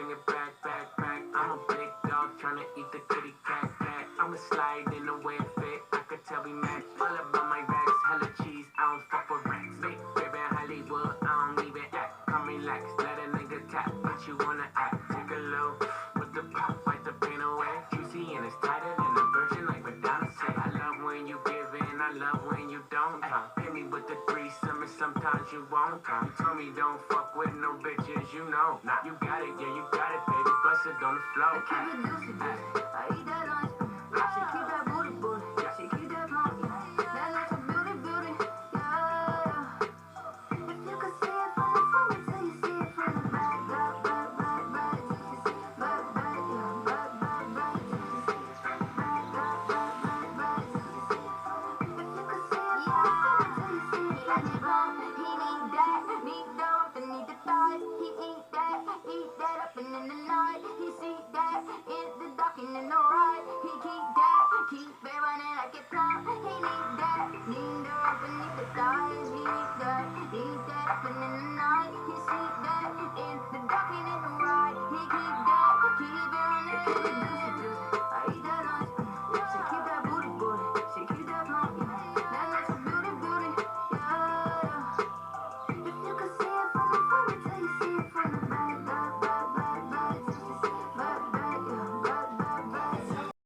bring it back, back, back. I'm a big dog tryna eat the kitty cat, cat. I'ma slide in the way it fit. I could tell we match. All about my racks, hella cheese. I don't fuck with racks. Big baby Hollywood, I don't even act. Come relax, let a nigga tap. What you wanna act? Take a low with the pop, wipe the pain away. Juicy and it's tighter than a virgin, like Madonna say. I love when you give in, I love when you don't. Hit me with the threesome and sometimes you won't. You told me don't fuck with no bitches, you know. Nah, you got it, yeah, you got it, baby. Bust it on the floor. I keep it juicy, juicy. I eat that lunch. She keep that booty, booty. She keep that monkey. That little beauty, beauty. Yeah. If you could see it from the front until you see it from the back, back, back, back, back. You can see it back, back, yeah, back, back, back. You can see it back, back, back, back, back. You can see it. If you could see it from the front until you see it from the back. He need that up and need the thighs. He eat that up and in the night. He see that in the dark and in the right. He keep it running like a clock. He need the up and need the thighs. He need that up and in the night. He see that.